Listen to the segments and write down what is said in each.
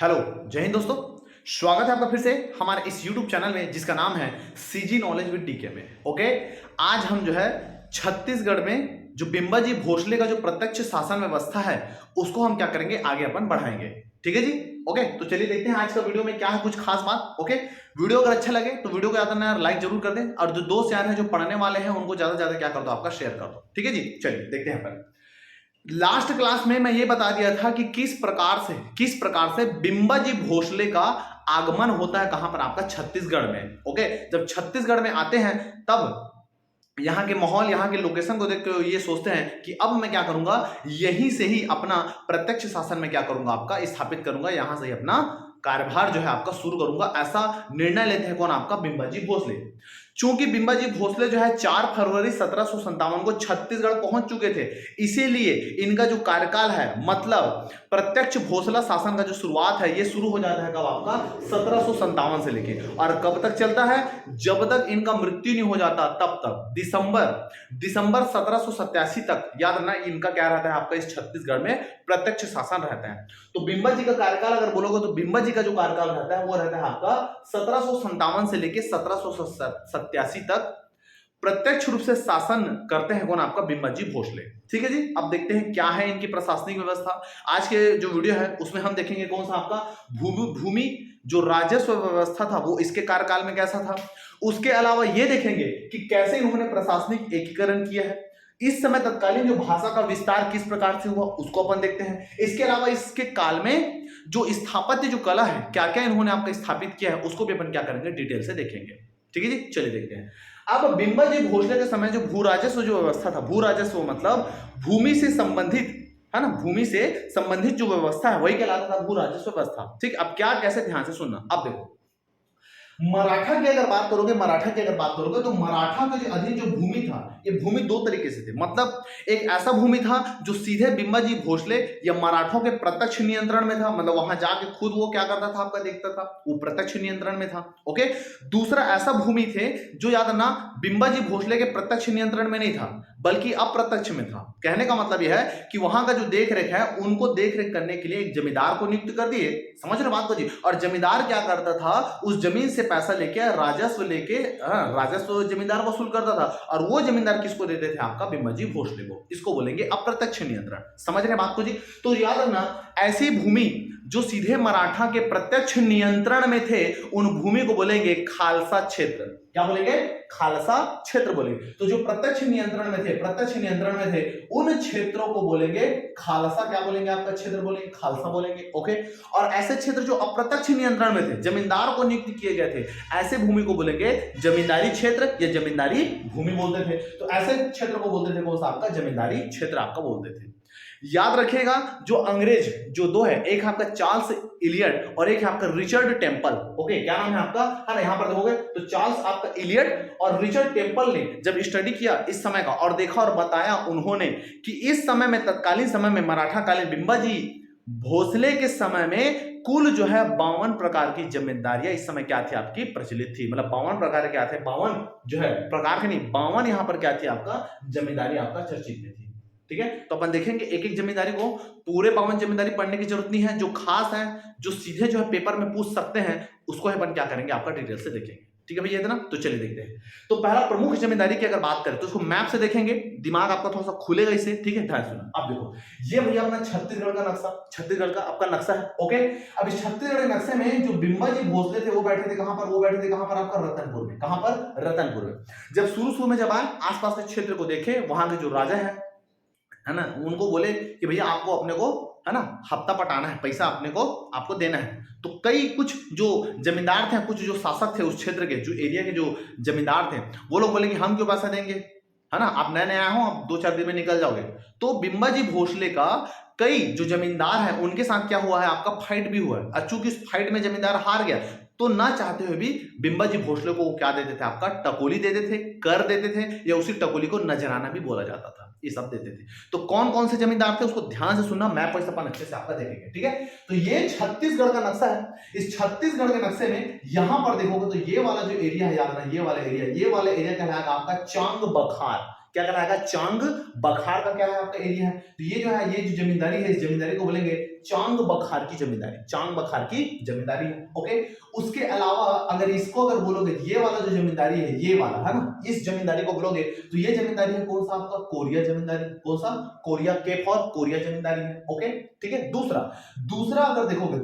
Hello, जय हिंद दोस्तों। स्वागत है आपका फिर से हमारे इस YouTube चैनल में जिसका नाम है सीजी नॉलेज विद डीके में। ओके, आज हम जो है छत्तीसगढ़ में जो बिंबाजी भोसले का जो प्रत्यक्ष शासन व्यवस्था है उसको हम क्या करेंगे, आगे अपन बढ़ाएंगे। ठीक है जी। ओके, तो चलिए देखते हैं आज का वीडियो में क्या है कुछ खास बात। ओके, वीडियो अगर अच्छा लगे तो वीडियो को ज्यादा ना लाइक जरूर कर दें, और जो दोस्त यार हैं जो पढ़ने वाले हैं उनको ज्यादा से ज्यादा क्या कर दो, आपका शेयर कर दो। ठीक है जी, चलिए देखते हैं अपन। लास्ट क्लास में मैं ये बता दिया था कि किस प्रकार से बिंबाजी भोसले का आगमन होता है, कहां पर, आपका छत्तीसगढ़ में। ओके, जब छत्तीसगढ़ में आते हैं तब यहाँ के माहौल, यहाँ के लोकेशन को देख के ये सोचते हैं कि अब मैं क्या करूंगा, यहीं से ही अपना प्रत्यक्ष शासन में क्या करूंगा, आपका स्थापित करूंगा, यहां से ही अपना कार्यभार जो है आपका शुरू करूंगा। ऐसा निर्णय लेते हैं कौन, आपका बिंबाजी भोसले। चूंकि बिंबाजी भोसले जो है 4 फरवरी 1757 को छत्तीसगढ़ पहुंच चुके थे, इसीलिए इनका जो कार्यकाल है, मतलब प्रत्यक्ष भोसला शासन का जो शुरुआत है, ये शुरू हो जाता है कब, आपका 1757 से लेके, और कब तक चलता है, जब तक इनका मृत्यु नहीं हो जाता तब तक, दिसंबर 1787 तक, याद रखना, इनका क्या रहता है, आपका इस छत्तीसगढ़ में प्रत्यक्ष शासन रहता है। तो बिंबाजी का कार्यकाल अगर बोलोगे तो बिंबाजी का जो कार्यकाल रहता है वो रहता है आपका 1757 से लेके 1787 तक प्रत्यक्ष रूप से शासन करते हैं कौन, आपका बिंबाजी भोसले। ठीक है जी। अब देखते हैं क्या है इनकी प्रशासनिक व्यवस्था। आज के जो वीडियो है उसमें हम देखेंगे कौन सा, आपका भूमि जो राजस्व व्यवस्था था वो इसके कार्यकाल में कैसा था। उसके अलावा ये देखेंगे कि कैसे इन्होंने प्रशासनिक एकीकरण किया है। इस समय तत्कालीन जो भाषा का विस्तार किस प्रकार से हुआ उसको अपन देखते हैं। इसके अलावा इसके काल में जो स्थापत्य जो कला है, क्या क्या इन्होंने आपका स्थापित किया है, उसको भी अपन क्या करेंगे, डिटेल से देखेंगे। ठीक है जी, चलिए देखते हैं। अब बिंबाजी भोसले के समय जो भू राजस्व जो व्यवस्था था, भू राजस्व मतलब भूमि से संबंधित है ना, भूमि से संबंधित जो व्यवस्था है वही कहलाता था भू राजस्व व्यवस्था। ठीक, अब क्या कैसे, ध्यान से सुनना। अब देखो, मराठा की अगर बात करोगे तो मराठा का जो अधीन जो भूमि था, ये भूमि दो तरीके से थे। मतलब एक ऐसा भूमि था जो सीधे बिंबाजी भोसले या मराठों के प्रत्यक्ष नियंत्रण में था, मतलब वहां जाके खुद वो क्या करता था, आपका देखता था, वो प्रत्यक्ष नियंत्रण में था। ओके, दूसरा ऐसा भूमि थे जो, याद रखना, बिंबाजी भोसले के प्रत्यक्ष नियंत्रण में नहीं था बल्कि अप्रत्यक्ष में था। कहने का मतलब यह है कि वहां का जो देख रेख है उनको देख रेख करने के लिए एक जमींदार को नियुक्त कर दिए। समझ रहे बात को जी। और जमींदार क्या करता था, उस जमीन से पैसा लेके, राजस्व जमींदार वसूल करता था, और वो जमींदार किसको देते थे, आपका बिंबाजी भोसले को। इसको बोलेंगे अप्रत्यक्ष नियंत्रण। समझ रहे बात को जी। तो याद रखना, ऐसी भूमि जो सीधे मराठा के प्रत्यक्ष नियंत्रण में थे उन भूमि को बोलेंगे खालसा क्षेत्र। क्या बोलेंगे, खालसा क्षेत्र बोलेंगे। तो जो प्रत्यक्ष नियंत्रण में थे उन क्षेत्रों को बोलेंगे खालसा, क्या बोलेंगे, आपका क्षेत्र बोलेंगे, खालसा बोलेंगे। ओके, और ऐसे क्षेत्र जो अप्रत्यक्ष नियंत्रण में थे, जमींदार को नियुक्त किए गए थे, ऐसे भूमि को बोलेंगे जमींदारी क्षेत्र या जमींदारी भूमि बोलते थे। तो ऐसे क्षेत्र को बोलते थे कौन सा, आपका जमींदारी क्षेत्र आपका बोलते थे। याद रखिएगा, जो अंग्रेज जो दो है, एक आपका चार्ल्स इलियट और एक है आपका रिचर्ड टेम्पल। ओके, क्या नाम है आपका, है ना, यहां पर देखोगे तो चार्ल्स आपका इलियट और रिचर्ड टेम्पल ने जब स्टडी किया इस समय का और देखा और बताया उन्होंने कि इस समय में, तत्कालीन समय में, मराठा कालीन बिंबाजी भोसले के समय में कुल जो है 52 प्रकार की जमींदारियां इस समय क्या थी, आपकी प्रचलित थी। मतलब 52 प्रकार क्या थे, 52 जो है प्रकार के नहीं, 52 यहां पर क्या थी, आपका जमींदारी आपका चर्चित में थी। ठीक है, तो अपन देखेंगे एक एक जमींदारी को। पूरे 52 जमींदारी पढ़ने की जरूरत नहीं है, जो खास है, जो सीधे जो है पेपर में पूछ सकते हैं, उसको अपन क्या करेंगे, आपका डिटेल से देखेंगे। ठीक है भैया, इतना तो चलिए देखते हैं। तो पहला प्रमुख जमींदारी की अगर बात करें तो उसको मैप से देखेंगे, दिमाग आपका थोड़ा सा खुलेगा इससे। ठीक है, ध्यान सुनो। अब देखो, ये भैया अपना छत्तीसगढ़ का नक्शा, छत्तीसगढ़ का आपका नक्शा है। ओके, अब इस छत्तीसगढ़ के नक्शे में जो बिंबाजी भोसले थे वो बैठे थे कहां पर, वो बैठे थे कहां पर, आपका रतनपुर में। कहां पर, रतनपुर में। जब शुरू में जब आए, आसपास के क्षेत्र को देखे, वहां के जो राजा है ना, उनको बोले कि भैया आपको अपने को, है ना, हफ्ता पटाना है, पैसा अपने को आपको देना है। तो कई कुछ जो जमींदार थे, कुछ जो शासक थे उस क्षेत्र के, जो एरिया के जो जमींदार थे, वो लोग बोले कि हम क्यों पैसा देंगे, है ना, आप नए नए आए हो, आप 2-4 दिन में निकल जाओगे। तो बिंबाजी भोसले का कई जो जमींदार हैं उनके साथ क्या हुआ है, आपका फाइट भी हुआ है। और चूंकि इस फाइट में जमींदार हार गया तो ना चाहते हुए भी बिंबाजी भोसले को क्या देते थे, आपका टकोली देते थे, कर देते थे, या उसी टकोली को नजराना भी बोला जाता था, ये सब देते थे। तो कौन कौन से जमींदार थे उसको ध्यान से सुनना, मैप पर अपन अच्छे से आपका देखेंगे। ठीक है, तो ये छत्तीसगढ़ का नक्शा है। इस छत्तीसगढ़ के नक्शे में यहां पर देखोगे तो ये वाला जो एरिया है, याद रखना, ये वाला एरिया कहलाएगा आपका चांग बखार। क्या कहलाएगा, चांग बखार का क्या है आपका एरिया है। तो ये जो है, ये जो जमींदारी है, इस जमींदारी को बोलेंगे चांग बखार की जमींदारी, चांग बखार की जमींदारी है। ओके, उसके अलावा अगर इसको अगर बोलोगे, ये वाला जो जमींदारी है, ये वाला है ना, इस जमींदारी को बोलोगे तो ये जमींदारी है कौन सा आपका, कोरिया जमींदारी। कौन सा, कोरिया, के फॉर कोरिया जमींदारी है। ओके, ठीक है। दूसरा अगर देखोगे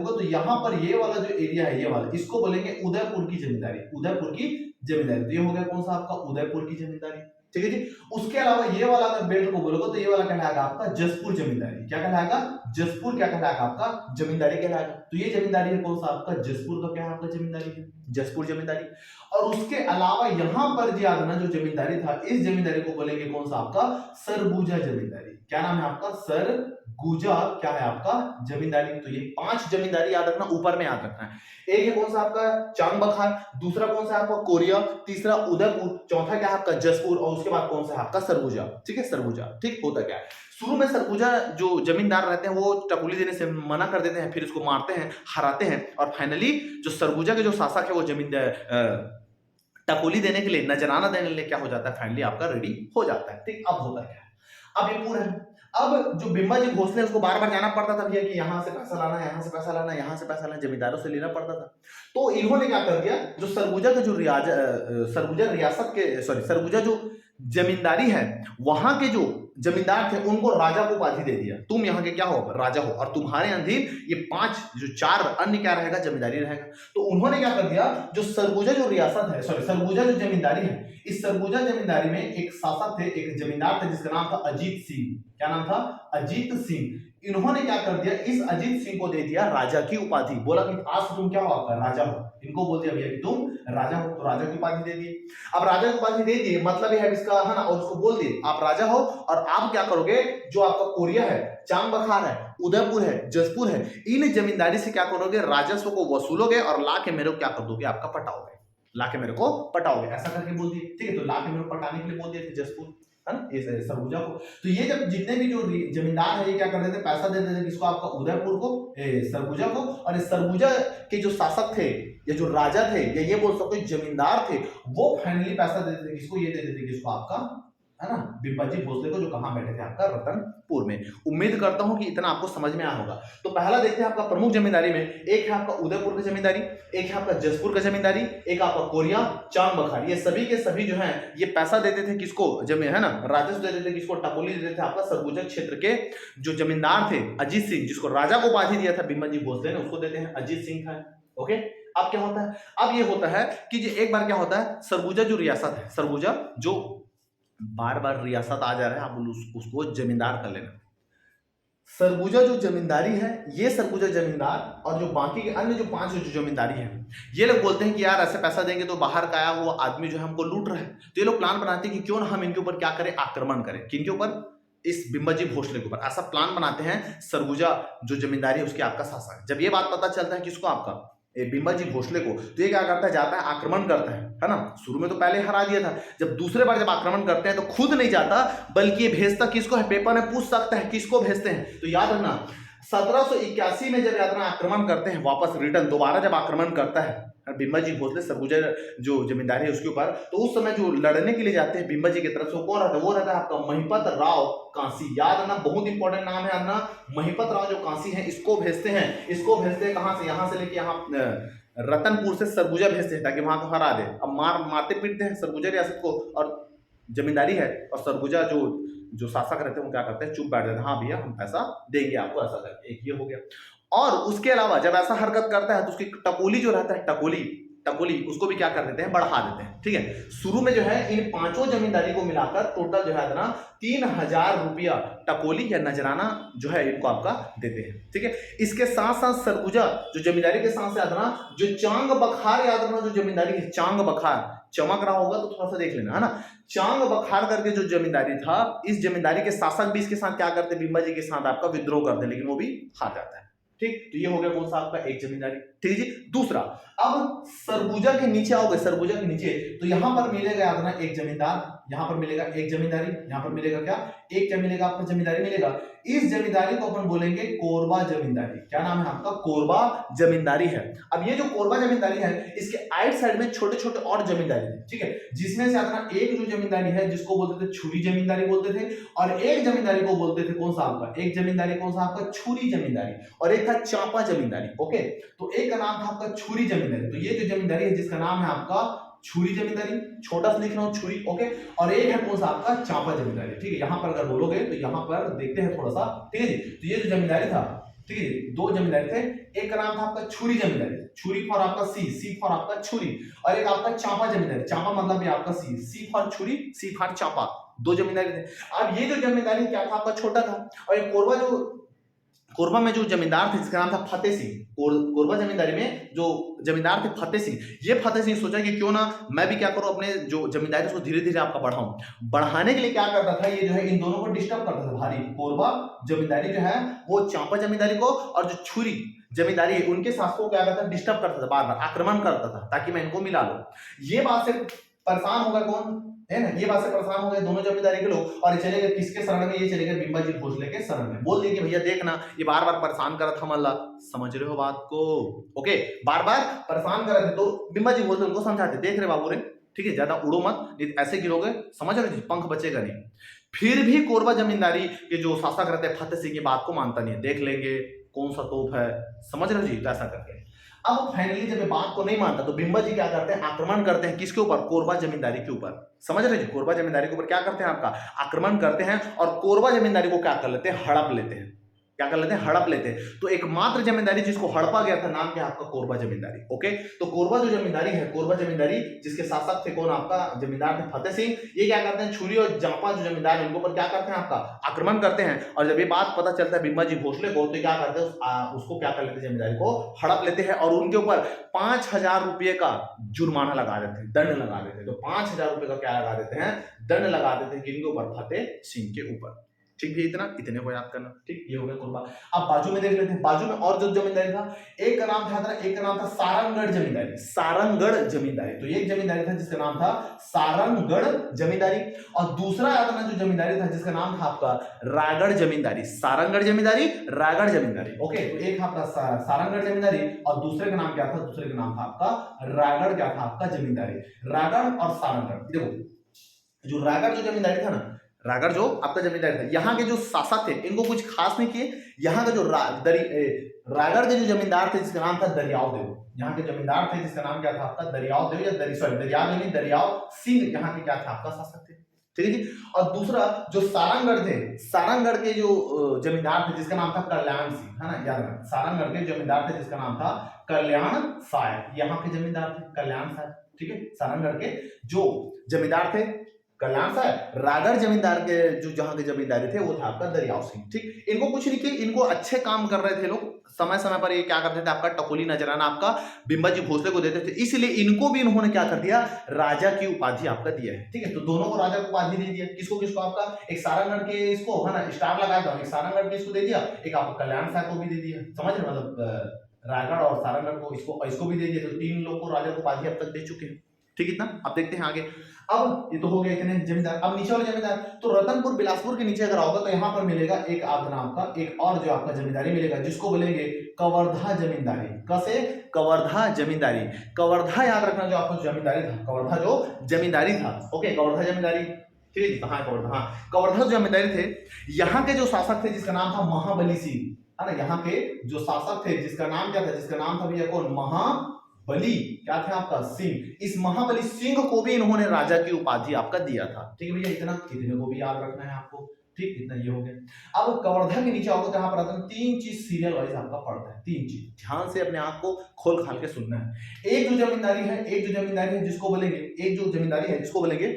तो यहाँ पर ये वाला जो एरिया है, ये वाला, इसको बोलेंगे उदयपुर की जमींदारी, उदयपुर की जमींदारी। तो ये हो गया कौन सा आपका, उदयपुर की जमींदारी। ठीक है जी। उसके अलावा ये वाला अगर बेल्ट को बोलोगे तो ये वाला कहलाएगा आपका जसपुर जमींदारी। क्या कहलाएगा, जसपुर क्या कहलाएगा आपका, जमींदारी कहलाएगा। तो ये जमींदारी है कौन सा आपका, जसपुर का क्या है आपका जमींदारी है, जसपुर जमींदारी। और उसके अलावा यहां पर जो याद ना जो जमींदारी था, इस जमींदारी को बोलेंगे कौन सा आपका, सरगुजा जमींदारी। क्या नाम है आपका, सरगुजा क्या है आपका जमींदारी। तो ये 5 जमींदारी याद रखना, ऊपर में याद रखना है। एक है कौन सा आपका, चांग बखार, दूसरा कौन सा आपका, कोरिया, तीसरा उदयपुर, चौथा क्या है आपका, जसपुर, और उसके बाद कौन सा है आपका, सरगुजा। ठीक है, सरगुजा। ठीक, होता क्या है, शुरू में सरगुजा जो जमींदार रहते हैं वो टकुली देने से मना कर देते हैं, फिर इसको मारते हैं, हराते हैं, और फाइनली जो सरगुजा के जो शासक है वो जमींदार टकुली देने के लिए, नजराना देने के लिए क्या हो जाता है, फाइनली आपका रेडी हो जाता है। ठीक, अब होता क्या है, अब ये पूरा है। अब जो बिम्बाजी भोसले उसको बार बार जाना पड़ता था भैया कि यहाँ से पैसा लाना, यहाँ से पैसा लाना, यहाँ से पैसा लाना, जमींदारों से लेना पड़ता था। तो इन्होंने क्या कर दिया, जो सरगुजा का जो सरगुजा रियासत के सरगुजा जो जमींदारी है, वहां के जो जमींदार थे उनको राजा को उपाधि दे दिया, तुम यहाँ के क्या हो, राजा हो, और तुम्हारे अधीन ये 4 अन्य क्या रहेगा, जमींदारी रहेगा। तो उन्होंने क्या कर दिया, जो सरगुजा जो रियासत है, सरगुजा जो जमींदारी है, इस सरगुजा जमींदारी में एक शासक थे, एक जमींदार थे जिसका नाम था अजीत सिंह। क्या नाम था, अजीत सिंह। इन्होंने क्या कर दिया, इस अजीत सिंह को दे दिया राजा की उपाधि, बोला कि आज से तुम क्या हो आपका, राजा हो। इनको बोल दिया भैया कि तुम राजा हो, तो राजा की उपाधि दे दी। अब राजा की उपाधि दे दी, मतलब ये है इसका, है ना, और उसको बोल दिए आप राजा हो, और आप क्या करोगे, जो आपका कोरिया है, चांग बखार है, उदयपुर है, जसपुर है, इन जमींदारी से क्या करोगे, राजस्व को वसूलोगे और ला के मेरे को क्या कर दोगे, आपका पटाओगे, ला के मेरे को पटाओगे, ऐसा करके बोल दिए। ठीक है, तो ला के मेरे को पटाने के लिए बोल दिए थे जसपुर, है ना, इस सरगुजा को। तो ये जब जितने भी जो जमींदार है, ये क्या करते थे, पैसा दे देते थे किसको, आपका उदयपुर को, सरगुजा को, और इस सरगुजा के जो शासक थे या जो राजा थे या ये बोल सकते जमींदार थे, वो फाइनली पैसा दे देते किसको, ये दे देते किसको, आपका, है ना, बिम्बाजी भोसले को, जो कहां बैठे थे आपका, रतनपुर में। उम्मीद करता हूं कि इतना आपको समझ में आया होगा। तो पहला देखते हैं आपका प्रमुख जमींदारी में, एक है आपका उदयपुर की जमींदारी, एक है आपका जसपुर का जमींदारी, एक आपका कोरिया, चांग बखार। ये सभी के सभी जो है ये पैसा देते थे किसको, जमीन, है ना, राजस्व देते थे किसको, टकुली देते थे आपका सरगुजा क्षेत्र के जो जमींदार थे, अजीत सिंह, जिसको राजा को उपाधि दिया था बिम्बाजी भोसले ने, उसको देते हैं अजीत सिंह था। ओके, अब क्या होता है, अब ये होता है कि एक बार क्या होता है, सरगुजा जो रियासत है, सरगुजा जो बार बार रियासत आ जा रहा है, आप उसको जमींदार कर लेना। सरगुजा जो जमींदारी है, ये सरगुजा जमींदार और जो बाकी के अन्य जो 5 जो जमींदारी है, ये लोग बोलते हैं कि यार ऐसे पैसा देंगे तो बाहर का आया हुआ आदमी जो है हमको लूट रहा है। तो ये लोग प्लान बनाते हैं कि क्यों ना हम इनके ऊपर क्या करें, आक्रमण करें। किनके ऊपर, इस बिम्बाजी भोसले के ऊपर। ऐसा प्लान बनाते हैं सरगुजा जो जमींदारी है उसके आपका शासक। जब ये बात पता चलता है किसको, आपका बिम्बाजी भोसले को, तो ये क्या करता है, जाता है आक्रमण करता है ना। शुरू में तो पहले हरा दिया था, जब दूसरे बार जब आक्रमण करते हैं तो खुद नहीं जाता, बल्कि ये भेजता किसको है, पेपर में पूछ सकता है किसको भेजते हैं। तो याद रखना 1781 में जब यात्रा आक्रमण करते हैं, वापस रिटर्न दोबारा जब आक्रमण करता है बिम्बाजी भोसले सरगुजा जो जमींदारी है उसके ऊपर, तो उस समय जो लड़ने के लिए जाते हैं बिम्बाजी की तरफ से, कौन रहता है, वो रहता है आपका महिपत राव कांसी। याद रखना, बहुत इंपॉर्टेंट नाम है अपना, महिपत राव जो कांसी है, इसको भेजते हैं कहां से, यहां से लेके यहाँ रतनपुर से सरगुजा भेजते हैं ताकि वहां को हरा दे। अब मारते पीटते हैं सरगुजा रियासत को, और जमींदारी है और सरगुजा जो शासक रहते हैं वो क्या करते हैं, चुप बैठ जाते हैं, हाँ भैया हम पैसा देंगे आपको, ऐसा करके। एक ये हो गया। और उसके अलावा जब ऐसा हरकत करता है तो उसकी टकोली जो रहता है, टकोली उसको भी क्या कर देते हैं, बढ़ा देते हैं। ठीक है, शुरू में जो है इन 5 जमींदारी को मिलाकर टोटल जो है ना 3000 रुपया टकोली या नजराना जो है इनको आपका देते हैं। ठीक है, इसके साथ साथ सरगुजा जो जमींदारी के साथ साथ ना जो चांग बखार, याद रखना जो जमींदारी है, चांग बखार, चमक रहा होगा तो थोड़ा सा देख लेना, है ना। चांग बखार करके जो जमींदारी था, इस जमींदारी के शासक भी इसके साथ क्या करते, बिम्बाजी के साथ आपका विद्रोह करते, लेकिन वो भी हार जाता है। ठीक, तो ये हो गया कौन सा आपका, एक जमींदारी। ठीक है जी। दूसरा, अब सरगुजा के नीचे आओगे, सरगुजा के नीचे तो यहां पर मिलेगा याद रखना एक जमींदार, यहाँ पर मिलेगा एक जमींदारी, यहाँ पर मिलेगा क्या, एक क्या मिलेगा आपको, जमींदारी मिलेगा। इस जमींदारी को अपन बोलेंगे कोरबा जमींदारी। क्या नाम है आपका, कोरबा जमींदारी है। अब ये जो कोरबा जमींदारी है, इसके आइट साइड में छोटे छोटे और जमींदारी है, ठीक है, जिसमें से अपना एक जो जमींदारी है जिसको बोलते थे छुरी जमींदारी बोलते थे, और एक जमींदारी को बोलते थे कौन सा आपका, एक जमींदारी कौन सा आपका, छुरी जमींदारी, और एक था चांपा जमींदारी। ओके, तो एक का नाम था आपका छुरी जमींदारी। तो ये जो जमींदारी है जिसका नाम है आपका छुरी जमींदारी, छोटा सा लिख रहा हूं छुरी, ओके, और एक है कौन सा आपका, चांपा जमींदारी। ठीक है, यहां पर अगर बोलोगे तो यहां पर देखते हैं थोड़ा सा, ठीक है जी। तो ये जो जमींदारी था, ठीक है, दो जमींदारी थे, एक का नाम था आपका छुरी जमींदारी, छुरी फॉर आपका सी फॉर आपका छुरी, और एक आपका चांपा जमींदारी, चांपा मतलब ये आपका सी फॉर छुरी, सी फॉर चांपा, दो जमींदारी थे। अब ये जो जमींदारी क्या था आपका, छोटा था, और ये कोरबा में जो जमींदार थे जिसका नाम था फतेह सिंह, कोरबा जमींदारी में जो जमींदार थे फतेह सिंह, ये फतेह सिंह सोचा कि क्यों ना मैं भी क्या करूं, अपने जो जमींदारी उसको धीरे धीरे आपका बढ़ाऊं। बढ़ाने के लिए क्या करता था, ये जो है इन दोनों को डिस्टर्ब करता था भारी। कोरबा जमींदारी जो है वो चांपा जमींदारी को, और जो छुरी जमींदारी है उनके शासकों को क्या करता था, डिस्टर्ब करता था, बार बार आक्रमण करता था ताकि मैं इनको मिला लूं। ये बात से परेशान होगा कौन है ना, ये बात से परेशान हो गए दोनों जमींदारी के लोग, और ये चले गए किसके शरण में, ये चले गए बिंबाजी भोसले के शरण में। बोल दिए कि भैया देखना ये बार बार परेशान कर रहा था मल्ला, समझ रहे हो बात को, ओके, बार बार परेशान कर रहे थे। तो बिंबाजी भोसले उनको समझाते, देख रहे बाबू रे, ठीक है, ज्यादा उड़ो मत, नहीं ऐसे गिरोगे, समझ रहे, पंख बचेगा नहीं। फिर भी कोरबा जमींदारी के जो शासक रहते फतेह सिंह की बात को मानता नहीं है, देख लेंगे कौन सा तोप है, समझ रहे हो जी, तो ऐसा करके अब फाइनली जब ये बात को नहीं मानता तो बिंबा जी क्या करते हैं, आक्रमण करते हैं किसके ऊपर, कोरबा जमींदारी के ऊपर। समझ रहे जी, कोरबा जमींदारी के ऊपर क्या करते हैं, आपका आक्रमण करते हैं, और कोरबा जमींदारी को क्या कर लेते हैं, हड़प लेते हैं। क्या कर लेते हैं, हड़प लेते हैं। तो एकमात्र जमींदारी जिसको हड़पा गया था, नाम क्या आपका, कोरबा जमींदारी। ओके, तो कोरबा जो जमींदारी है, कोरबा जमींदारी जिसके शासक थे कौन, आपका जमींदार थे फतेह सिंह, ये क्या करते हैं, छुरी और जांपा जो जमींदार है उनके ऊपर क्या करते हैं, आपका आक्रमण करते हैं। और जब ये बात पता चलता है बिंबाजी भोसले को, तो क्या करते हैं, उसको क्या कर लेते हैं, जमींदारी को हड़प लेते हैं, और उनके ऊपर 5,000 रुपये का जुर्माना लगा देते हैं, दंड लगा देते हैं। तो 5,000 रुपये का क्या लगा देते हैं, दंड लगा देते हैं किनके ऊपर, फतेह सिंह के ऊपर। ठीक है, इतने को याद करना, ठीक, ये हो गया कोरबा। अब बाजू में देख लेते हैं, बाजू में और जो जमींदारी था, एक का नाम था, एक का नाम था सारंगगढ़ जमींदारी, सारंगगढ़ जमींदारी। तो एक जमींदारी था जिसका नाम था सारंगगढ़ जमींदारी, और दूसरा आता जो जमींदारी था जिसका नाम था आपका रायगढ़ जमींदारी, सारंगगढ़ जमींदारी, रायगढ़ जमींदारी। ओके, तो एक आपका सारंगगढ़ जमींदारी, और दूसरे का नाम क्या था, दूसरे का नाम था आपका रायगढ़, क्या था आपका, जमींदारी। रायगढ़ और सारंगगढ़, देखो जो रायगढ़ जो जमींदारी था ना, रायगढ़ जो आपका जमींदार था, यहाँ के जो शासक थे इनको कुछ खास नहीं किए। यहाँ का जो रायगढ़ के जो जमींदार थे जिसका नाम था दरियाव देव, यहाँ के जमींदार थे जिसका नाम क्या था आपका, दरियाव देव, या दरियाव नहीं, दरियाव सिंह यहाँ के क्या था आपका शासक थे, ठीक है जी। और दूसरा जो सारंगगढ़ थे, सारंगगढ़ के जो जमींदार थे जिसका नाम था कल्याण सिंह, है ना, याद रखना, सारंगगढ़ के जमींदार थे जिसका नाम था कल्याण साय, यहाँ के जमींदार थे कल्याण साय, ठीक है। सारंगगढ़ के जो जमींदार थे कल्याण साहब, रायगढ़ जमींदार के जो जहां के जमींदारी थे वो था आपका दरियाव सिंह, ठीक। इनको कुछ नहीं किया, इनको अच्छे काम कर रहे थे लोग, समय समय पर ये क्या करते थे, आपका टकोली नजराना आपका बिंबाजी भोसले को देते थे, इसलिए इनको भी इन्होंने क्या कर दिया, राजा की उपाधि आपका दिया है, ठीक है। तो दोनों को राजा की उपाधि दे दिया, किसको किसको, आपका एक सारंगगढ़ के इसको, है ना, स्टार लगाया था, एक सारंगगढ़ के इसको दे दिया, एक आपको कल्याण साहब को भी दे दिया, समझ रहे, मतलब रायगढ़ और सारंगगढ़ को इसको भी दे दिया। तो 3 लोग को राजा की उपाधि अब तक दे चुके हैं, ठीक, इतना। अब देखते हैं आगे। अब ये तो हो गया इतने जमींदार। अब नीचे वाले जमींदार, तो रतनपुर बिलासपुर के नीचे अगर आओगे तो यहाँ पर मिलेगा एक आपका नाम का एक और जो आपका जमींदारी मिलेगा जिसको बोलेंगे कवर्धा जमींदारी। कैसे, कवर्धा जमींदारी। कवर्धा याद रखना, जो आपका जमींदारी था, कवर्धा जो जमींदारी था, ओके, कवर्धा जमींदारी, ठीक है। कहाँ है कवर्धा, हाँ, कवर्धा जो जमींदारी थे, यहाँ के जो शासक थे जिसका नाम था महाबली सिंह, है ना, यहाँ के जो शासक थे जिसका नाम क्या था, जिसका नाम था भैया कौन, महाबली, क्या था आपका, सिंह। इस महाबली सिंह को भी इन्होंने राजा की उपाधि आपका दिया था, ठीक है भैया, इतने को भी याद रखना है आपको, ठीक, इतना ये हो गया। अब कवर्धा के नीचे आओगे तो यहाँ पर आता है 3 चीज सीरियल वाइज आपका पड़ता है, 3 चीज ध्यान से अपने आप को खोल खाल के सुनना है। एक जो जमींदारी है, जिसको बोलेंगे, एक जो जमींदारी है जिसको बोलेंगे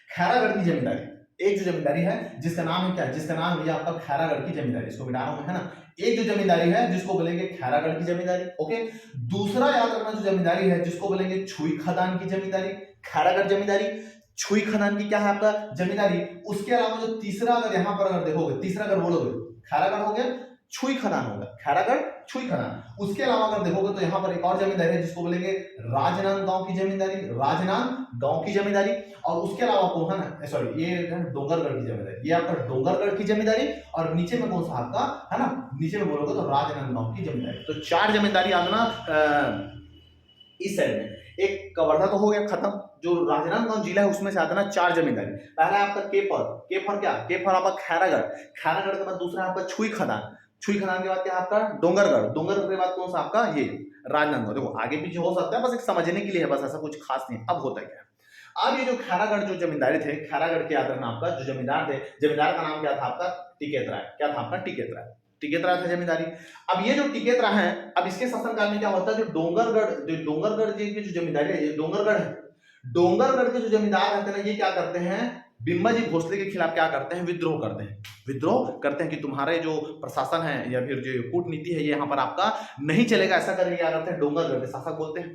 खैरागढ़ की जमींदारी। एक जो जमींदारी है जिसका नाम है क्या, जिसका नाम है आपका खैरागढ़ की जमींदारी, इसको मिटा रहा हूं, है ना। एक जो जमींदारी है जिसको बोलेंगे खैरागढ़ की जमींदारी, ओके। दूसरा याद रखना जो जमींदारी है जिसको बोलेंगे छुई खदान की जमींदारी, खैरागढ़ जमींदारी, छुई खदान की क्या है आपका जमींदारी। उसके अलावा जो तीसरा, अगर यहाँ पर अगर देखोगे, तीसरा अगर बोलोगे, खैरागढ़ हो गया, छुई खदान होगा, खैरागढ़ छुई खदान। उसके अलावा अगर देखोगे तो यहाँ पर एक और जमींदारी है जिसको बोलेंगे राजनांदगांव की जमींदारी, राजनांदगांव की जमींदारी। और उसके अलावा कौन है ना, सॉरी ये डोंगरगढ़ की जमींदारी, ये आपका डोंगरगढ़ की जमींदारी। और नीचे में कौन सा आपका है ना, नीचे में बोलोगे तो राजनांदगांव की जमींदारी। तो 4 जमींदारी आना इस साइड में। एक कवर्धा तो हो गया खत्म, जो राजनांदगांव जिला है उसमें से आता ना 4 जमींदारी। पहला है आपका केफर, केफर क्या, केफर आपका खैरागढ़, खैरागढ़ के बाद दूसरा है आपका छुई खदान, छुई खदान के बाद क्या है आपका डोंगरगढ़, डोंगरगढ़ के बाद कौन सा आपका ये राजनांदगांव। देखो आगे पीछे हो सकता है, बस एक समझने के लिए है, बस ऐसा कुछ खास नहीं। अब होता है क्या, अब ये जो खैरागढ़ जो जमींदारी थे, खैरागढ़ के याद रखना आपका जो जमींदार थे, जमींदार का नाम क्या था आपका टिकेत राय, क्या था आपका टिकेत राय, टिकेत राय था जमींदारी। अब ये जो टिकेत राय है, अब इसके शासनकाल में क्या होता है, जो डोंगरगढ़ की जो जमींदारी है, ये डोंगरगढ़ है, डोंगरगढ़ के जो जमींदार रहते हैं ये क्या करते हैं, बिम्बाजी भोसले के खिलाफ क्या करते हैं, विद्रोह करते हैं, विद्रोह करते हैं कि तुम्हारे जो प्रशासन है या फिर जो कूटनीति है ये यहाँ पर आपका नहीं चलेगा, ऐसा करके क्या करते हैं, डोंगरगढ़ के शासक बोलते हैं।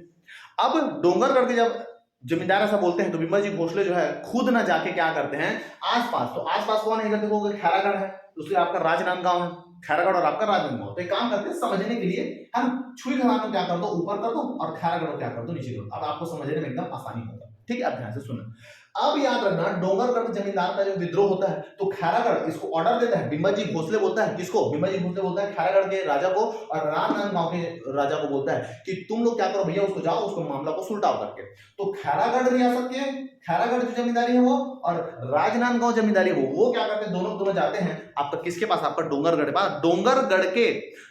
अब डोंगरगढ़ के जब जमींदार ऐसा बोलते हैं तो बिम्बाजी भोसले जो है खुद ना जाके क्या करते हैं आसपास, तो आसपास कौन है, इधर देखोगे खैरागढ़ है, दूसरे आपका राजनांदगांव है, खैरागढ़ और आपका राजनांदगांव। तो एक काम करते हैं समझने के लिए हम छुई खदान को क्या कर दो ऊपर कर दो और खैरागढ़ को क्या कर दो नीचे कर दो, अब आपको समझने में एकदम आसानी होगा। ठीक है, अब ध्यान से सुनो। अब याद रखना डोंगरगढ़ जमींदार का जो विद्रोह होता है तो खैरागढ़ इसको ऑर्डर देता है, बिम्बाजी भोसले बोलता है, किसको, बिम्बाजी भोसले बोलता है खैरागढ़ के राजा को और राजनांदगांव के राजा को बोलता है कि तुम लोग क्या करो भैया, उसको जाओ, उसको मामला को सुलटाओ करके। तो खैरागढ़ रियासत के खैरागढ़ जो जमींदारी है वो और राजनांदगांव जमींदारी वो क्या करते हैं, दोनों जाते हैं आपका किसके पास, आपका डोंगरगढ़ के पास। डोंगरगढ़ के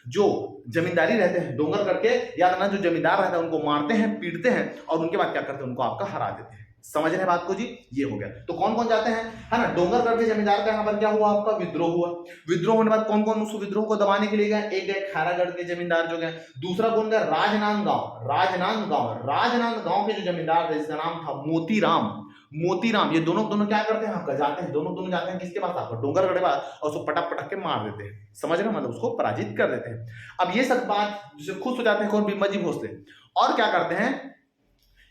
जो जमींदारी रहते हैं, डोंगरगढ़ के याद रखना जो जमींदार रहते हैं उनको मारते हैं, पीटते हैं और उनके बाद क्या करते हैं, उनको आपका हरा देते हैं। समझ रहे बात को जी, ये हो गया। तो कौन कौन जाते हैं, है ना, डोंगरगढ़ के जमींदार का यहाँ पर क्या हुआ, आपका विद्रोह हुआ। विद्रोह होने के बाद कौन कौन उस विद्रोह को दबाने के लिए गए, एक गए खैरागढ़ के जमींदार जो गए, दूसरा कौन गया, राजनांदगांव, राजनांदगांव के जो जमींदार थे जिसका नाम था मोतीराम, ये दोनों क्या करते हैं आपका, जाते हैं, दोनों जाते हैं किसके पास, आपका डोंगरगढ़ के पास, और उसको पटक के मार देते हैं। समझ रहे, मतलब उसको पराजित कर देते हैं। अब ये सब बात जिसे खुश हो जाते हैं कौन, बिम्बाजी भोसले। और क्या करते हैं,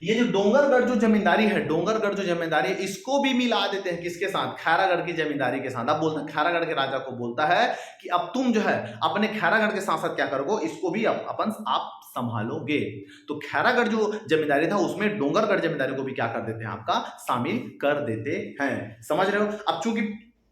ये जो डोंगरगढ़ जो जमींदारी है, डोंगरगढ़ जो जमींदारी है इसको भी मिला देते हैं किसके साथ, खैरागढ़ की जमींदारी के साथ। अब बोलता है खैरागढ़ के राजा को बोलता है कि अब तुम जो है अपने खैरागढ़ के साथ साथ क्या करोगे, इसको भी अपन आप संभालोगे। तो खैरागढ़ जो जमींदारी था उसमें डोंगरगढ़ जमींदारी को भी क्या कर देते हैं, आपका शामिल कर देते हैं। समझ रहे हो। अब चूंकि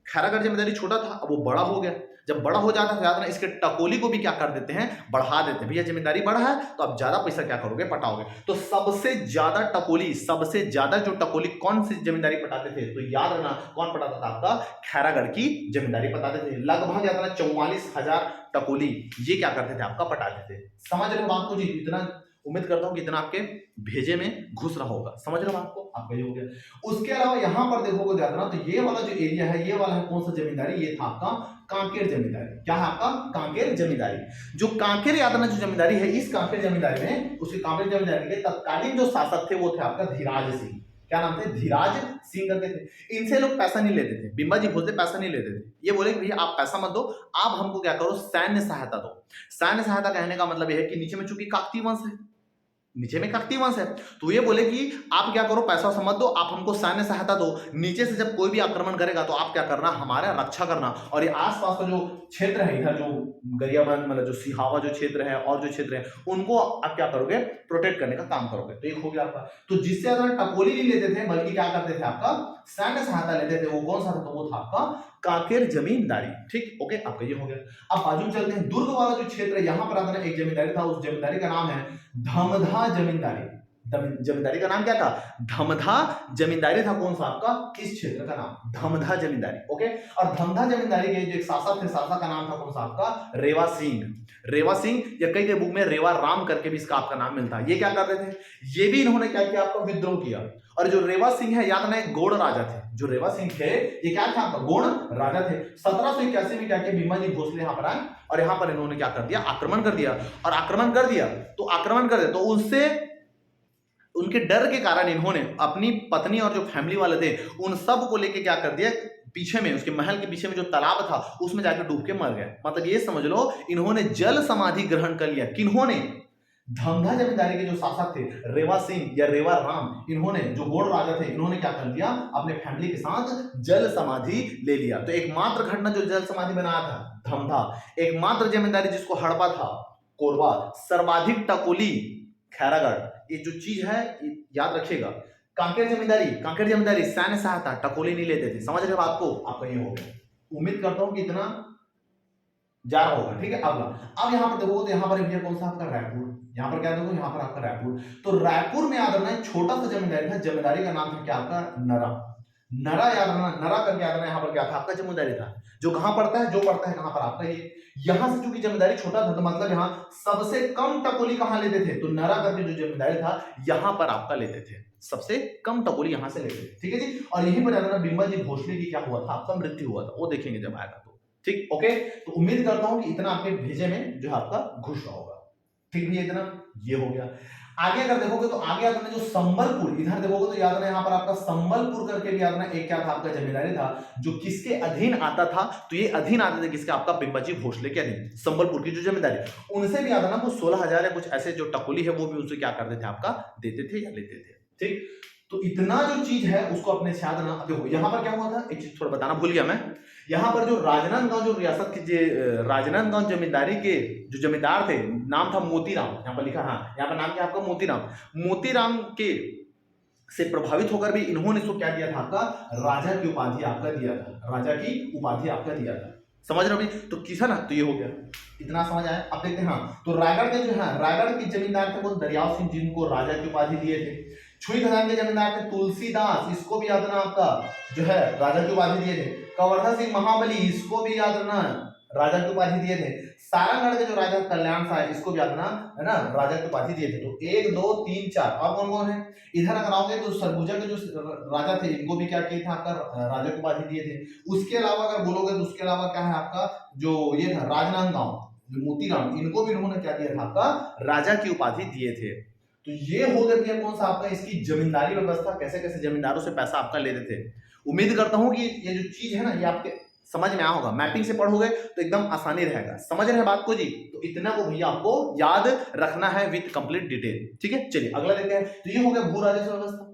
खैरागढ़ जमींदारी छोटा था, अब वो बड़ा हो गया, जब बड़ा हो जाता है याद रखना इसके टकोली को भी क्या कर देते हैं, बढ़ा देते हैं। भैया जमींदारी बढ़ा है तो अब ज्यादा पैसा क्या करोगे, पटाओगे। तो सबसे ज्यादा जो टकोली कौन सी जमींदारी पटाते थे, तो याद रखना कौन पटाता था, आपका खैरागढ़ की जमींदारी पटाते थे। लगभग याद रखना 44,000 टकोली ये क्या करते थे, आपका पटाते थे। समझ रहे हो बात को जी, इतना उम्मीद करता हूं कि इतना आपके भेजे में घुस रहा होगा। समझ रहे हो आपको, आपका ये हो गया। उसके अलावा यहां पर देखोगे ध्यान रखना, तो ये वाला जो एरिया है, ये वाला है कौन सा जमींदारी, ये था आपका कांकेर जमींदारी। क्या है आपका, कांकेर जमींदारी। जो कांकेर याद रखना जो जमींदारी है, इस कांकेर जमींदारी में, उसके कांकेर जमींदारी के तत्कालीन जो शासक थे वो थे आपका धीराज सिंह। क्या नाम थे, धीराज सिंह करके थे। इनसे लोग पैसा नहीं लेते थे, बिम्बाजी भोसले पैसा नहीं लेते थे। ये बोले कि भैया आप पैसा मत दो, आप हमको क्या करो, सैन्य सहायता दो। सैन्य सहायता कहने का मतलब यह है कि नीचे में चूंकि काकतीय वंश है, नीचे में काकतीय वंश है, तो ये बोले कि आप क्या करो, पैसा समझ दो, आप हमको सैन्य सहायता दो। नीचे से जब कोई भी आक्रमण करेगा तो आप क्या करना, हमारा रक्षा करना। और ये आसपास का जो क्षेत्र है, इधर जो गरियाबंद मतलब जो सिहावा जो क्षेत्र है और जो क्षेत्र है, उनको आप क्या करोगे, प्रोटेक्ट करने का काम करोगे। तो एक हो गया आपका। तो जिससे अगर टकोली नहीं लेते थे बल्कि क्या करते थे, आपका सैन्य सहायता लेते थे, वो कौन सा था, तो वो था आपका कांकेर जमींदारी। ठीक, ओके, आपका ये हो गया। अब बाजू में चलते हैं, दुर्ग वाला जो क्षेत्र है, यहां पर एक जमींदारी था, उस जमींदारी का नाम है धमधा जमींदारी। जमींदारी का नाम क्या था, धमधा जमींदारी था। कौन सा आपका, इस क्षेत्र का नाम धमधा जमींदारी। ओके, और धमधा जमींदारी के जो एक शासक थे, शासक का नाम था कौन सा आपका, रेवा सिंह, या कई बुक में रेवा राम करके भी इसका आपका नाम मिलता है। ये क्या कर रहे थे, ये भी इन्होंने क्या किया, आपका विद्रोह किया। और जो रेवा सिंह है याद रखना, गोड़ राजा थे। जो रेवा सिंह थे ये क्या था, आपका गोड़ राजा थे। 1781 में क्या किया, बिम्बाजी भोसले यहाँ पर आए और यहाँ पर इन्होंने क्या कर दिया, आक्रमण कर दिया। और आक्रमण कर दिया तो उनसे उनके डर के कारण इन्होंने अपनी पत्नी और जो फैमिली वाले थे उन सब को लेके क्या कर दिया, पीछे में उसके महल के पीछे में जो तालाब था उसमें जाकर डूब के मर गए। मतलब ये समझ लो इन्होंने जल समाधि ग्रहण कर लिया। किन्होंने, धमधा जमींदारी के जो शासक थे रेवा सिंह या रेवा राम, इन्होंने जो गोड़ राजा थे, इन्होंने क्या कर दिया, अपने फैमिली के साथ जल समाधि ले लिया। तो एकमात्र घटना जो जल समाधि बनाया था धमधा, एकमात्र जमींदारी जिसको हड़पा था कोरबा, सर्वाधिक टकोली खैरागढ़। ये जो चीज है याद रखिएगा। कांकेर जमींदारी सैन्य सहायता, टकोली नहीं लेते थे। समझ रहे हो आपको? आपका ये हो गया। उम्मीद करता हूं कि इतना जा रहा होगा। ठीक है, अगला अब यहाँ पर देखो तो यहाँ पर भैया कौन सा आपका रायपुर, यहाँ पर क्या देखो, यहाँ पर आपका रायपुर। तो रायपुर में याद रखना एक छोटा सा जमींदारी था, जमींदारी का नाम था क्या आपका, नरा। नरा याद रखना, नरा करके याद रखना। यहाँ पर क्या था आपका, जमींदारी था। जो कहां पड़ता है, जो पड़ता है कहां पर आपका ये, यहां से चूंकि जमींदारी छोटा था तो मतलब यहाँ सबसे कम टकोली कहां लेते थे, तो नरा करके जो जमींदारी था यहां पर आपका लेते थे, सबसे कम टकोली यहां से लेते थे। ठीक है जी। और यहीं पर याद रखना बिम्बा जी भोसले की क्या हुआ था, आपका मृत्यु हुआ था, वो देखेंगे जब आएगा तो। ठीक, ओके। तो उम्मीद करता हूं कि इतना आपके भेजे में जो है आपका घुस रहा होगा। ठीक भैया, इतना ये हो गया। आगे अगर देखोगे तो आगे आपने जो संबलपुर, इधर देखोगे तो याद रखना यहाँ पर आपका संबलपुर करके भी याद रखना एक क्या था आपका जमींदारी था, जो किसके अधीन आता था, तो ये अधीन आते थे किसके, आपका बिम्बाजी भोसले के अधीन। संबलपुर की जो जमींदारी, उनसे भी याद रखना वो 16,000 या कुछ ऐसे जो टकोली है वो भी उनसे क्या करते थे, आपका देते थे या लेते थे। ठीक, तो इतना जो चीज है उसको अपने से याद रखना। देखो यहाँ पर क्या हुआ था, एक चीज थोड़ा बताना भूल गया मैं। यहाँ पर जो राजनांदगांव जो रियासत की राजनांदगांव जमींदारी के जो जमींदार थे, नाम था मोतीराम, यहाँ पर लिखा, हाँ यहाँ पर नाम क्या आपका मोतीराम। मोतीराम के से प्रभावित होकर भी इन्होंने इसको क्या दिया था, आपका राजा की उपाधि आपका दिया था, राजा की उपाधि आपका दिया था। समझ रहे हो भाई? तो किसा ना, तो ये हो गया, इतना समझ आया। अब देखते हैं, हाँ तो रायगढ़ के जो है, रायगढ़ के जमींदार थे वो दरियाव सिंह, जिनको राजा की उपाधि दिए थे। छुई खदान के जमींदार थे तुलसीदास, इसको भी याद रखना आपका जो है राजा की उपाधि दिए थे। कवर्धा सिंह महाबली, इसको भी याद रखना राजा की उपाधि दिए थे। सारंगढ़ के जो राजा कल्याण साहब, इसको भी याद रखना है ना, राजा की उपाधि दिए थे। तो 1 2 3 4 और कौन कौन है इधर अगर आओगे तो सरगुजा के जो राजा थे इनको भी क्या किया था, आपका राजा की उपाधि दिए थे। उसके अलावा अगर बोलोगे तो उसके अलावा क्या है आपका जो ये था राजनांदगांव जो मोतीराम, इनको भी इन्होंने क्या दिया था, आपका राजा की उपाधि दिए थे। तो ये हो गया कौन सा आपका, इसकी जमींदारी व्यवस्था, कैसे कैसे जमींदारों से पैसा आपका लेते थे। उम्मीद करता हूं कि ये जो चीज है ना ये आपके समझ में आया होगा। मैपिंग से पढ़ोगे तो एकदम आसानी रहेगा। समझ रहे हैं बात को जी? तो इतना को भैया आपको याद रखना है विद कंप्लीट डिटेल। ठीक है, चलिए अगला देखते हैं। तो ये हो गया भू राजस्व व्यवस्था।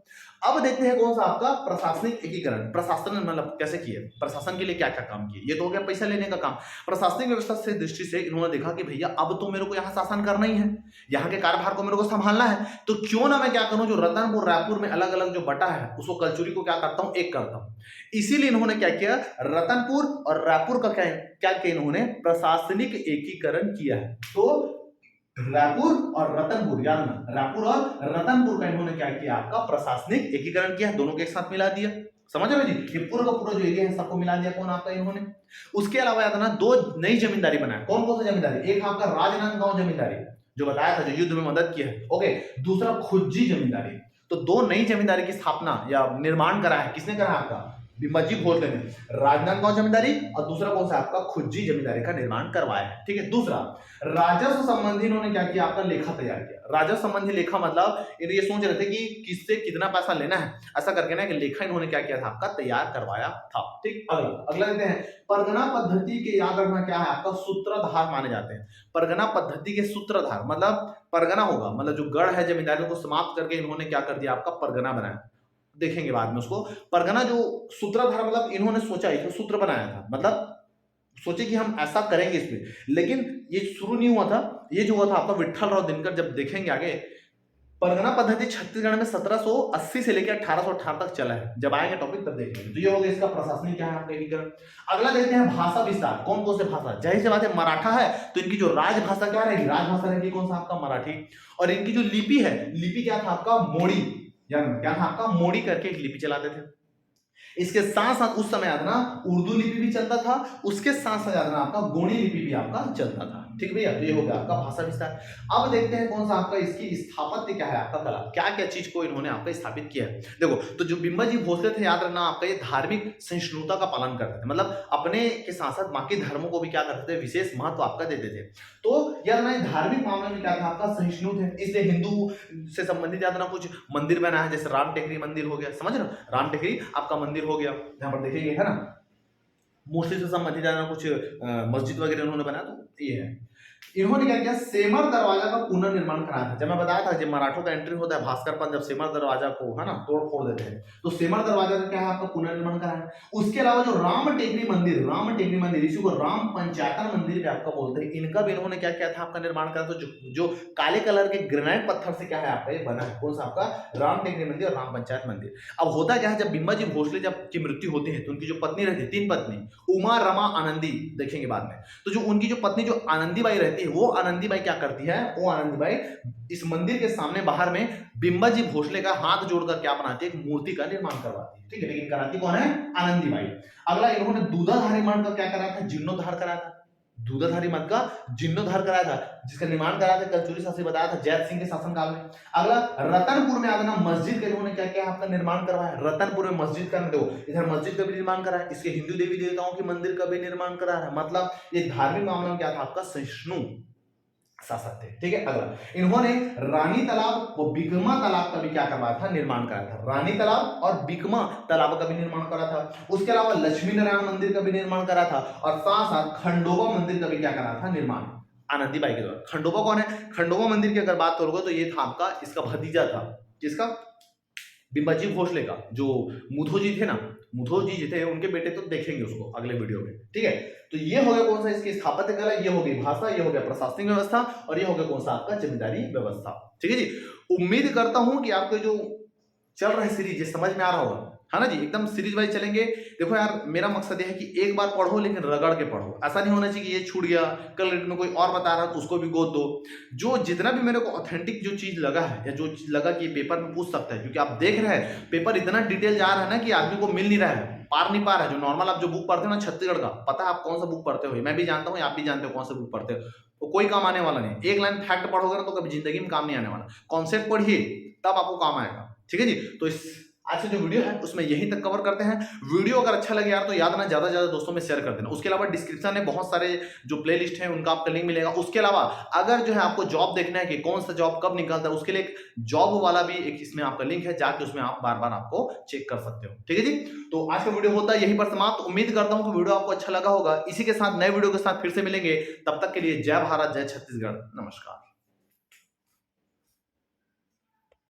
अब देखते हैं कौन सा आपका प्रशासनिक एकीकरण। प्रशासन मतलब कैसे किए, प्रशासन के लिए क्या क्या काम किए। ये तो हो गया पैसा लेने का काम। प्रशासनिक व्यवस्था से दृष्टि से इन्होंने देखा कि भैया अब तो मेरे को यहाँ शासन करना ही है, यहाँ के कार्यभार को मेरे को संभालना है, तो क्यों ना मैं क्या करूं, जो रतनपुर रायपुर में अलग अलग जो बटा है उसको कलचुरी को क्या करता हूं, एक करता हूं। इसीलिए इन्होंने क्या किया, रतनपुर और रायपुर का क्या क्या किया, इन्होंने प्रशासनिक एकीकरण किया है। तो रायपुर और रतनपुर, याद ना, रायपुर और रतनपुर का इन्होंने क्या किया, आपका प्रशासनिक एकीकरण किया, दोनों के एक साथ मिला दिया। समझ रहे हो जी? ये पूरा का पूरा जो एरिया है सबको मिला दिया कौन, आपका इन्होंने। उसके अलावा याद ना 2 नई जमींदारी बनाया। कौन कौन सा जमींदारी, एक आपका राजनांदगांव जमींदारी जो बताया था, जो युद्ध में मदद किया है, ओके। दूसरा खुज्जी जमींदारी। तो 2 नई जमींदारी की स्थापना या निर्माण करा है, किसने करा है, आपका बिम्बाजी भोसले ने। राजनांदगांव जमींदारी और दूसरा कौन सा आपका खुज्जी जमींदारी का निर्माण करवाया है। ठीक है, दूसरा राजस्व संबंधी इन्होंने क्या किया, आपका लेखा तैयार किया। राजस्व संबंधी लेखा मतलब ये सोच रहे थे कि किससे कितना पैसा लेना है, ऐसा करके ना कि लेखा इन्होंने क्या किया था, आपका तैयार करवाया था। ठीक, अगला अगला देखते हैं। परगना पद्धति के याद रखना क्या है, आपका सूत्रधार माने जाते हैं। परगना पद्धति के सूत्रधार मतलब परगना होगा, मतलब जो गढ़ है जमींदारियों को समाप्त करके इन्होंने क्या कर दिया, आपका परगना बनाया। देखेंगे बाद में उसको। परगना जो सूत्रधार मतलब इन्होंने सोचा, एक सूत्र बनाया था, मतलब सोचे कि हम ऐसा करेंगे इसमें। लेकिन ये शुरू नहीं हुआ था, ये जो हुआ था आपका विठल राव दिनकर, जब देखेंगे आगे। परगना पद्धति छत्तीसगढ़ में 1780 से लेकर 1818 तक चला है। जब आएंगे टॉपिक तब देखेंगे। तो ये हो गया इसका प्रशासनिक क्या है, आपका एकीकरण। अगला देखते हैं भाषा विस्तार। कौन कौन से भाषा, जाहिर सी बात है मराठा है तो इनकी जो राजभाषा क्या रहेगी, राजभाषा रहेगी कौन सा, आपका मराठी। और इनकी जो लिपि है, लिपि क्या था आपका, मोड़ी, या क्या था आपका, मोड़ी करके एक लिपि चलाते थे। इसके साथ साथ उस समय याद ना उर्दू लिपि भी चलता था, उसके साथ साथ याद ना आपका गोणी लिपि भी आपका चलता था। ठीक भैया, तो ये हो गया आपका भाषा विस्तार। अब देखते हैं कौन सा आपका इसकी स्थापत्य क्या है, आपका कला, क्या क्या चीज को इन्होंने आपका स्थापित किया है। देखो, तो जो बिम्बाजी भोसले थे याद रखना आपका, ये धार्मिक सहिष्णुता का पालन करते थे, मतलब अपने के साथ साथ बाकी धर्मों को भी क्या करते थे, विशेष महत्व आपका देते थे। तो याद रखना धार्मिक मामले में क्या था, आपका सहिष्णु थे, इसलिए हिंदू से संबंधित याद रखना कुछ मंदिर बना है, जैसे राम टेकरी मंदिर हो गया, समझ रहे हो, राम टेकरी आपका मंदिर हो गया, यहाँ पर देखेंगे है ना। मोस्टली से संबंधित कुछ मस्जिद वगैरह उन्होंने बनाया, तो ये है। इन्होंने क्या किया, सेमर दरवाजा का पुनर्निर्माण कराया था। जब मैं बताया था जब मराठों का एंट्री होता है, भास्कर पंत जब सेमर दरवाजा को है ना तोड़ फोड़ देते हैं, तो सेमर दरवाजा का क्या है आपका पुनर्निर्माण कराया। उसके अलावा जो राम टेकरी मंदिर इसी को राम पंचायतन मंदिर भी आपका बोलते हैं, इनका भी इन्होंने क्या किया था आपका निर्माण करा। तो जो काले कलर के ग्रेनाइट पत्थर से क्या है आपका ये बना है, कौन सा आपका राम टेकरी मंदिर और राम पंचायत मंदिर। अब होता क्या है, जब बिम्बाजी भोसले जब की मृत्यु होती है तो उनकी जो पत्नी रहती है, 3 पत्नी, उमा, रमा, आनंदी, देखेंगे बाद में। तो जो उनकी जो पत्नी जो आनंदीबाई रहती है, वो आनंदीबाई क्या करती है, वो आनंदीबाई इस मंदिर के सामने बाहर में बिम्बाजी भोसले का हाथ जोड़कर क्या बनाती है, एक मूर्ति का निर्माण करवाती है। ठीक है, लेकिन कराती कौन है, आनंदीबाई। अगला इन्होंने दूधाधारी मठ का क्या कराया था, जीर्णोद्धार कराया था। दूधाधारी मठ का जीर्णोद्धार कराया था, जिसका निर्माण कराया था कलचुरी शासक बताया था जैत सिंह के शासनकाल में। अगला रतनपुर में आगना मस्जिद का इन्होंने क्या क्या आपका निर्माण करवाया, रतनपुर में मस्जिद का देखो, इधर मस्जिद का भी निर्माण कराया, इसके हिंदू देवी देवताओं के मंदिर का भी निर्माण करा है। मतलब ये धार्मिक मामला में क्या था आपका सहिष्णु शासक थे। ठीक है, अगला इन्होंने रानी तालाब व बिकमा तालाब का भी क्या करवाया था, निर्माण कराया था। रानी तालाब और बिकमा तालाब का भी निर्माण करा था। उसके अलावा लक्ष्मी नारायण मंदिर का भी निर्माण करा था, और साथ साथ खंडोबा मंदिर का भी क्या करा था निर्माण आनंदीबाई के द्वारा। खंडोबा कौन है, खंडोबा मंदिर की अगर बात करोगे तो ये था आपका इसका भतीजा था, किसका, बिम्बाजी भोसले का। जो मुधो जी थे ना, मुधो जी थे उनके बेटे, तो देखेंगे उसको अगले वीडियो में। ठीक है, तो ये हो गया कौन सा इसकी स्थापत्य कला, ये हो गई भाषा, ये हो गया प्रशासनिक व्यवस्था, और ये हो गया कौन सा आपका जमींदारी व्यवस्था। ठीक है जी, उम्मीद करता हूं कि आपको जो चल रहा है सीरीज ये समझ में आ रहा होगा, है ना जी। एकदम सीरीज वाइज चलेंगे। देखो यार, मेरा मकसद ये है कि एक बार पढ़ो लेकिन रगड़ के पढ़ो। ऐसा नहीं होना चाहिए कि ये छूट गया, कल रेट में कोई और बता रहा है तो उसको भी गोद दो। जो जितना भी मेरे को ऑथेंटिक जो चीज लगा है, या जो चीज लगा कि पेपर में पूछ सकता है, क्योंकि आप देख रहे हैं पेपर इतना डिटेल जा रहा है ना कि आदमी को मिल नहीं रहा है, पार नहीं पा रहा है। जो नॉर्मल आप जो बुक पढ़ते हो ना छत्तीसगढ़ का, पता है आप कौन सा बुक पढ़ते हो, मैं भी जानता हूँ, आप भी जानते हो कौन सा बुक पढ़ते हो, तो कोई काम आने वाला नहीं। एक लाइन फैक्ट पढ़ोगे ना तो कभी जिंदगी में काम नहीं आने वाला, कॉन्सेप्ट पढ़िए तब आपको काम आएगा। ठीक है जी, तो इस आज से जो वीडियो है उसमें यहीं तक कवर करते हैं। वीडियो अगर अच्छा लगे यार तो याद ना ज्यादा ज्यादा दोस्तों में शेयर कर देना। उसके अलावा डिस्क्रिप्शन में बहुत सारे जो प्लेलिस्ट हैं उनका आपका लिंक मिलेगा। उसके अलावा अगर जो है आपको जॉब देखना है कि कौन सा जॉब कब निकलता है, उसके लिए एक जॉब वाला भी एक इसमें आपका लिंक है, जाके उसमें आप बार बार आपको चेक कर सकते हो। ठीक है जी, तो आज का वीडियो होता है यहीं पर समाप्त। उम्मीद करता हूं कि वीडियो आपको अच्छा लगा होगा। इसी के साथ नए वीडियो के साथ फिर से मिलेंगे, तब तक के लिए जय भारत, जय छत्तीसगढ़, नमस्कार।